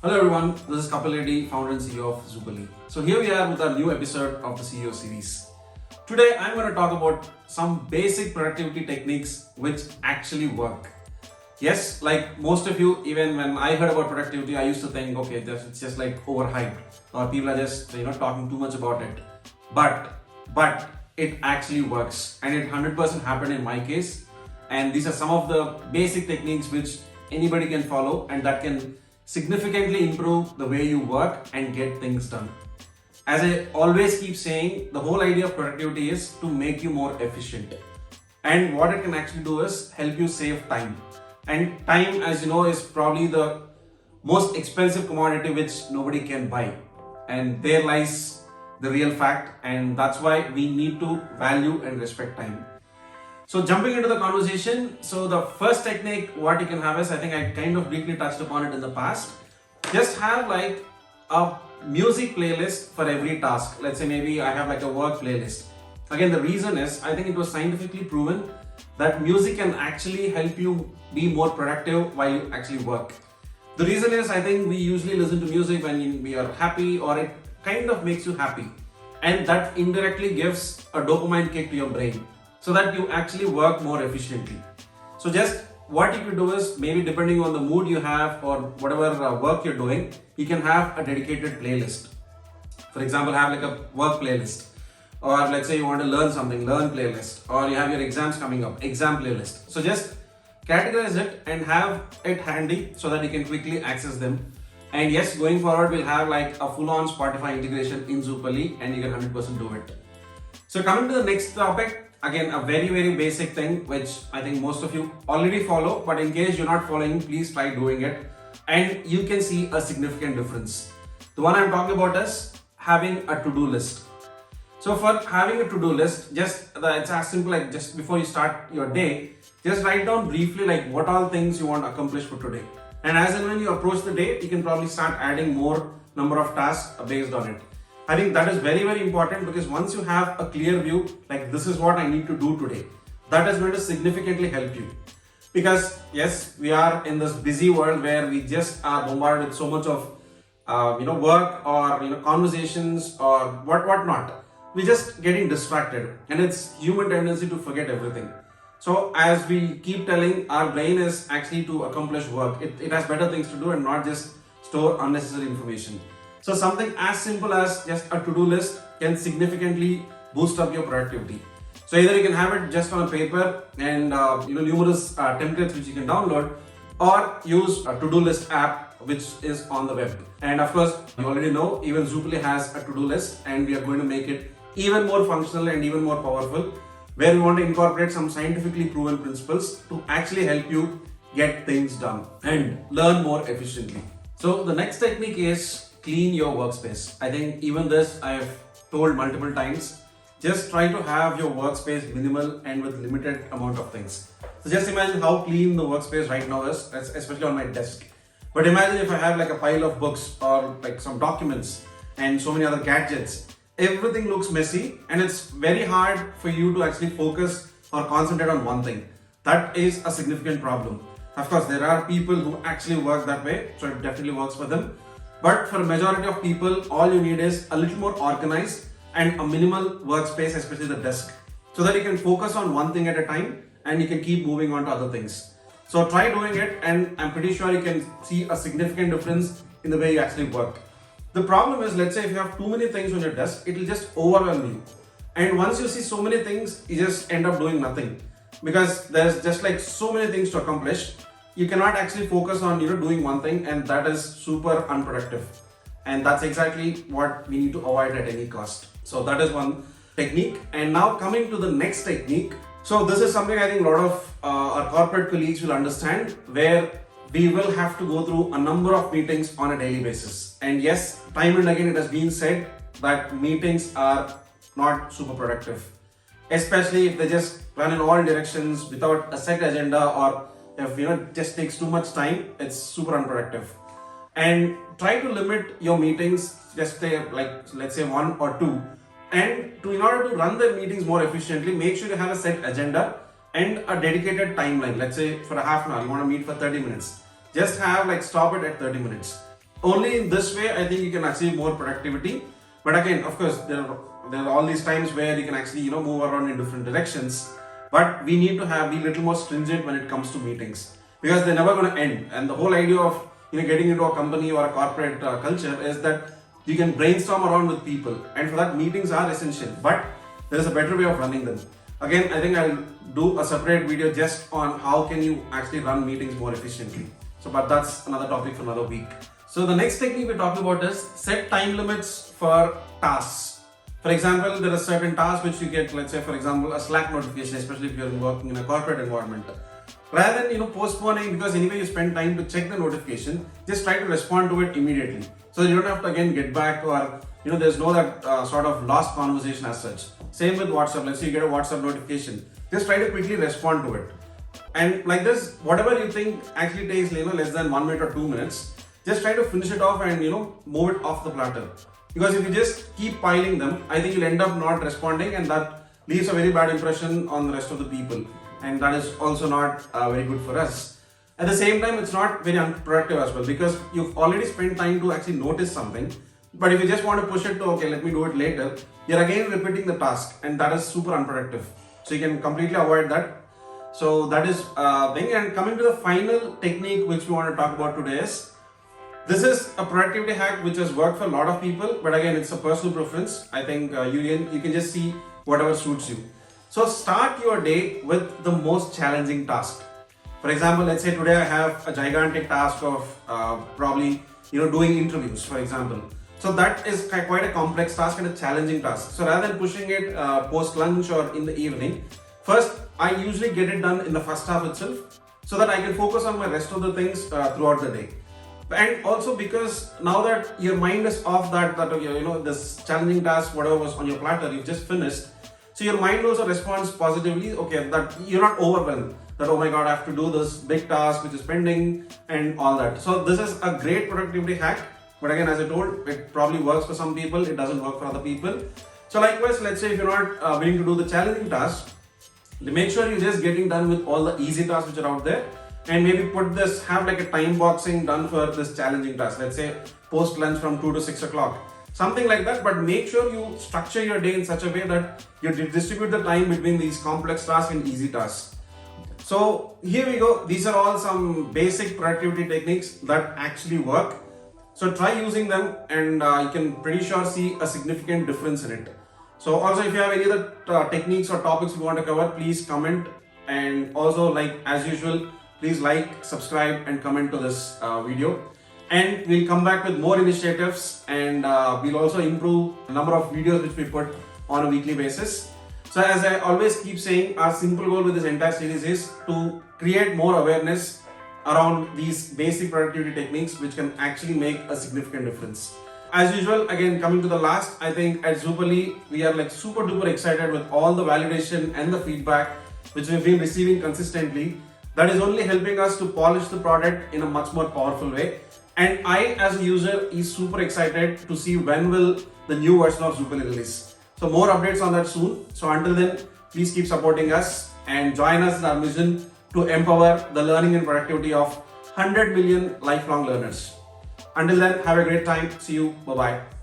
Hello everyone, this is Kapil Reddy, founder and CEO of Zupali. So here we are with our new episode of the CEO series. Today I'm going to talk about some basic productivity techniques which actually work. Yes, like most of you, even when I heard about productivity, I used to think, okay, it's just like overhyped or people are just talking too much about it. But it actually works, and it 100% happened in my case. And these are some of the basic techniques which anybody can follow, and that can significantly improve the way you work and get things done. As I always keep saying, the whole idea of productivity is to make you more efficient. And what it can actually do is help you save time. And time, as you know, is probably the most expensive commodity which nobody can buy. And there lies the real fact, and that's why we need to value and respect time. So jumping into the conversation, so the first technique what you can have is, I think I kind of briefly touched upon it in the past, just have like a music playlist for every task. Let's say maybe I have like a work playlist. Again, the reason is, I think it was scientifically proven that music can actually help you be more productive while you actually work. The reason is, I think we usually listen to music when we are happy, or it kind of makes you happy, and that indirectly gives a dopamine kick to your brain, so that you actually work more efficiently. So just what you could do is, maybe depending on the mood you have or whatever work you're doing, you can have a dedicated playlist. For example, have like a work playlist, or let's say you want to learn something, learn playlist, or you have your exams coming up, exam playlist. So just categorize it and have it handy so that you can quickly access them. And yes, going forward, we'll have like a full-on Spotify integration in Zupali, and you can 100% do it. So coming to the next topic, again, a very basic thing which I think most of you already follow, but in case you're not following, please try doing it and you can see a significant difference. The one I'm talking about is having a to-do list. So for having a to-do list, it's as simple like, just before you start your day, just write down briefly like what all things you want to accomplish for today. And as and when you approach the day, you can probably start adding more number of tasks based on it. I think that is very important, because once you have a clear view, like this is what I need to do today, that is going to significantly help you. Because yes, we are in this busy world where we just are bombarded with so much of work or conversations or whatnot. We're just getting distracted, and it's human tendency to forget everything. So as we keep telling, our brain is actually to accomplish work. It has better things to do and not just store unnecessary information. So something as simple as just a to-do list can significantly boost up your productivity. So either you can have it just on a paper and numerous templates which you can download, or use a to-do list app which is on the web. And of course, you already know, even Zupali has a to-do list, and we are going to make it even more functional and even more powerful, where we want to incorporate some scientifically proven principles to actually help you get things done and learn more efficiently. So the next technique is clean your workspace. I think even this I have told multiple times. Just try to have your workspace minimal and with limited amount of things. So just imagine how clean the workspace right now is, especially on my desk. But imagine if I have like a pile of books or like some documents and so many other gadgets. Everything looks messy, and it's very hard for you to actually focus or concentrate on one thing. That is a significant problem. Of course, there are people who actually work that way, so it definitely works for them. But for a majority of people, all you need is a little more organized and a minimal workspace, especially the desk, so that you can focus on one thing at a time and you can keep moving on to other things. So try doing it, and I'm pretty sure you can see a significant difference in the way you actually work. The problem is, let's say if you have too many things on your desk, it will just overwhelm you. And once you see so many things, you just end up doing nothing, because there's just like so many things to accomplish. You cannot actually focus on doing one thing, and that is super unproductive. And that's exactly what we need to avoid at any cost. So that is one technique. And now coming to the next technique. So this is something I think a lot of our corporate colleagues will understand, where we will have to go through a number of meetings on a daily basis. And yes, time and again it has been said that meetings are not super productive, especially if they just run in all directions without a set agenda, or if it just takes too much time, it's super unproductive. And try to limit your meetings, just let's say one or two. And in order to run the meetings more efficiently, make sure you have a set agenda and a dedicated timeline. Let's say for a half an hour, you want to meet for 30 minutes. Just have stop it at 30 minutes. Only in this way, I think you can achieve more productivity. But again, of course, there are all these times where you can actually move around in different directions. But we need to be a little more stringent when it comes to meetings, because they're never going to end. And the whole idea of getting into a company or a corporate culture is that you can brainstorm around with people, and for that meetings are essential. But there is a better way of running them. Again, I think I'll do a separate video just on how can you actually run meetings more efficiently. But that's another topic for another week. So the next technique we're talking about is set time limits for tasks. For example, there are certain tasks which you get, let's say for example, a Slack notification, especially if you're working in a corporate environment. Rather than postponing, because anyway you spend time to check the notification, just try to respond to it immediately. So you don't have to again get back, or there's no that sort of lost conversation as such. Same with WhatsApp. Let's say you get a WhatsApp notification, just try to quickly respond to it. And like this, whatever you think actually takes less than 1 minute or 2 minutes, just try to finish it off and move it off the platter. Because if you just keep piling them, I think you'll end up not responding, and that leaves a very bad impression on the rest of the people, and that is also not very good for us. At the same time, it's not very unproductive as well, because you've already spent time to actually notice something. But if you just want to push it to, okay, let me do it later, you're again repeating the task, and that is super unproductive. So you can completely avoid that. So that is thing. And coming to the final technique which we want to talk about today is, this is a productivity hack which has worked for a lot of people, but again, it's a personal preference. I think you can just see whatever suits you. So start your day with the most challenging task. For example, let's say today I have a gigantic task of probably doing interviews, for example. So that is quite a complex task and a challenging task. So rather than pushing it post lunch or in the evening, first I usually get it done in the first half itself, so that I can focus on my rest of the things throughout the day. And also because now that your mind is off that this challenging task, whatever was on your platter, you've just finished. So your mind also responds positively, okay, that you're not overwhelmed, that oh my god, I have to do this big task which is pending and all that. So this is a great productivity hack. But again, as I told, it probably works for some people, it doesn't work for other people. So likewise, let's say if you're not willing to do the challenging task, make sure you're just getting done with all the easy tasks which are out there, and maybe have like a time boxing done for this challenging task. Let's say post lunch from 2 to 6 o'clock, something like that. But make sure you structure your day in such a way that you distribute the time between these complex tasks and easy tasks. So here we go. These are all some basic productivity techniques that actually work. So try using them, and you can pretty sure see a significant difference in it. So also, if you have any other techniques or topics you want to cover, please comment. And also, like as usual, please like, subscribe and comment to this video. And we'll come back with more initiatives, and we'll also improve the number of videos which we put on a weekly basis. So as I always keep saying, our simple goal with this entire series is to create more awareness around these basic productivity techniques which can actually make a significant difference. As usual, again coming to the last, I think at Zupali we are like super duper excited with all the validation and the feedback which we've been receiving consistently. That is only helping us to polish the product in a much more powerful way. And I as a user is super excited to see when will the new version of Zupali release. So more updates on that soon. So until then, please keep supporting us and join us in our mission to empower the learning and productivity of 100 million lifelong learners. Until then, have a great time. See you. Bye-bye.